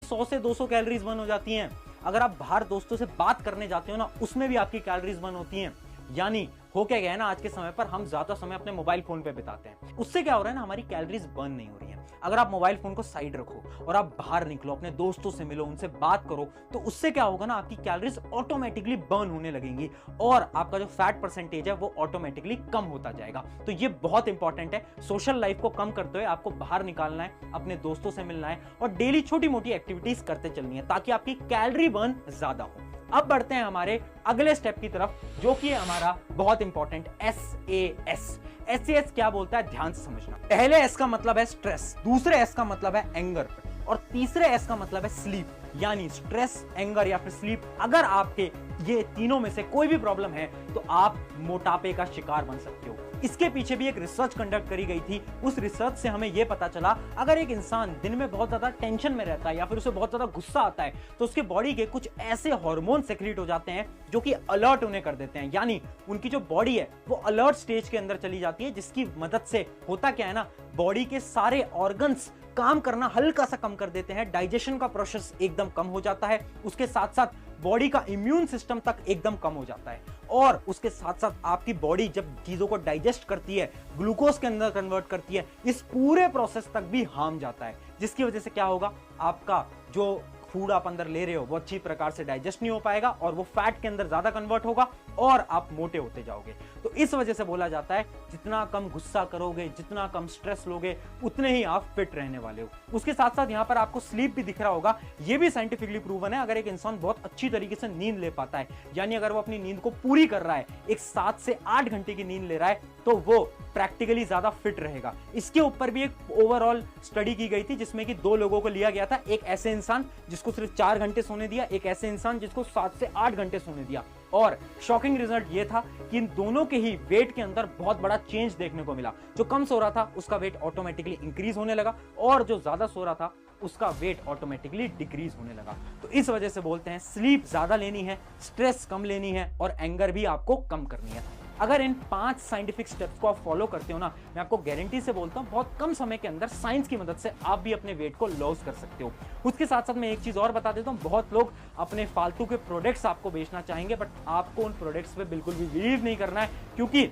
100 से 200 calories burn हो जाती हैं। अगर आप बाहर दोस्तों से बात करने जाते हो ना, उसमें भी आपकी कैलोरीज बर्न होती हैं। यानी हो क्या गया है ना, आज के समय पर हम ज्यादा समय अपने मोबाइल फोन पे बिताते हैं। उससे क्या हो रहा है ना, हमारी कैलोरीज बर्न नहीं हो रही है। अगर आप मोबाइल फोन को साइड रखो और आप बाहर निकलो, अपने दोस्तों से मिलो, उनसे बात करो, तो उससे क्या होगा ना, आपकी कैलोरीज ऑटोमेटिकली बर्न होने लगेंगी और आपका जो फैट परसेंटेज है वो ऑटोमेटिकली कम होता जाएगा। तो ये बहुत इंपॉर्टेंट है। सोशल लाइफ को कम करते हुए आपको बाहर निकालना है, अपने दोस्तों से मिलना है और डेली छोटी मोटी एक्टिविटीज करते चलनी है ताकि आपकी कैलोरी बर्न ज्यादा हो। अब बढ़ते हैं हमारे अगले स्टेप की तरफ, जो कि है हमारा बहुत इंपॉर्टेंट SAS। SAS क्या बोलता है, ध्यान से समझना। पहले S का मतलब है स्ट्रेस, दूसरे S का मतलब है एंगर और तीसरे S का मतलब है स्लीप। यानी स्ट्रेस, एंगर या फिर स्लीप, अगर आपके ये तीनों में से कोई भी प्रॉब्लम है तो आप मोटापे का शिकार बन सकते हो। इसके पीछे भी एक रिसर्च कंडक्ट करी गई थी। उस रिसर्च से हमें यह पता चला, अगर एक इंसान दिन में बहुत ज्यादा टेंशन में रहता है या फिर उसे बहुत ज्यादा गुस्सा आता है तो उसके बॉडी के कुछ ऐसे हार्मोन सेक्रेट हो जाते हैं जो कि अलर्ट उन्हें कर देते हैं। यानी उनकी जो बॉडी है वो अलर्ट स्टेज के अंदर चली जाती है, जिसकी मदद से होता क्या है ना, बॉडी के सारे ऑर्गन्स काम करना हल्का सा कम कर देते हैं, डाइजेशन का प्रोसेस एकदम कम हो जाता है, उसके साथ साथ बॉडी का इम्यून सिस्टम तक एकदम कम हो जाता है और उसके साथ साथ आपकी बॉडी जब चीजों को डाइजेस्ट करती है, ग्लूकोज के अंदर कन्वर्ट करती है, इस पूरे प्रोसेस तक भी हार्म जाता है, जिसकी वजह से क्या होगा, आपका जो फूड आप अंदर ले रहे हो वो अच्छी प्रकार से डाइजेस्ट नहीं हो पाएगा और वो फैट के अंदर ज्यादा कन्वर्ट होगा और आप मोटे होते जाओगे। तो इस वजह से बोला जाता है जितना कम गुस्सा करोगे, जितना कम स्ट्रेस लोगे, उतने ही आप फिट रहने वाले हो। उसके साथ साथ यहाँ पर आपको स्लीप भी दिख रहा होगा। ये भी साइंटिफिकली प्रूवन है। अगर एक इंसान बहुत अच्छी तरीके से नींद ले पाता है, यानी अगर वो अपनी नींद को पूरी कर रहा है, एक 7 से 8 घंटे की नींद ले रहा है, तो वो प्रैक्टिकली ज्यादा फिट रहेगा। इसके ऊपर भी एक ओवरऑल स्टडी की गई थी जिसमें कि 2 लोगों को लिया गया था। एक ऐसे इंसान जिसको सिर्फ 4 घंटे सोने दिया, एक ऐसे इंसान जिसको 7 से 8 घंटे सोने दिया और शॉकिंग रिजल्ट ये था कि इन दोनों के ही वेट के अंदर बहुत बड़ा चेंज देखने को मिला। जो कम सो रहा था उसका वेट ऑटोमेटिकली इंक्रीज होने लगा और जो ज्यादा सो रहा था उसका वेट ऑटोमेटिकली डिक्रीज होने लगा। तो इस वजह से बोलते हैं स्लीप ज्यादा लेनी है, स्ट्रेस कम लेनी है और एंगर भी आपको कम करनी है। अगर इन 5 साइंटिफिक स्टेप्स को आप फॉलो करते हो ना, मैं आपको गारंटी से बोलता हूं बहुत कम समय के अंदर साइंस की मदद से आप भी अपने वेट को लॉस कर सकते हो। उसके साथ साथ मैं एक चीज और बता देता हूं, बहुत लोग अपने फालतू के प्रोडक्ट्स आपको बेचना चाहेंगे, बट आपको उन प्रोडक्ट्स पे बिल्कुल भी बिलीव नहीं करना है, क्योंकि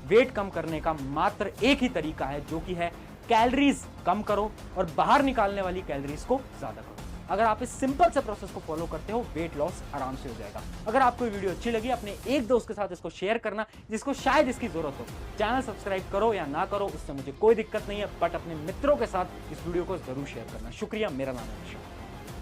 वेट कम करने का मात्र एक ही तरीका है, जो कि है कैलोरीज कम करो और बाहर निकालने वाली कैलोरीज को ज्यादा करो। अगर आप इस सिंपल से प्रोसेस को फॉलो करते हो, वेट लॉस आराम से हो जाएगा। अगर आपको ये वीडियो अच्छी लगी, अपने एक दोस्त के साथ इसको शेयर करना जिसको शायद इसकी जरूरत हो। चैनल सब्सक्राइब करो या ना करो, उससे मुझे कोई दिक्कत नहीं है, बट अपने मित्रों के साथ इस वीडियो को जरूर शेयर करना। शुक्रिया। मेरा नाम है विशाल।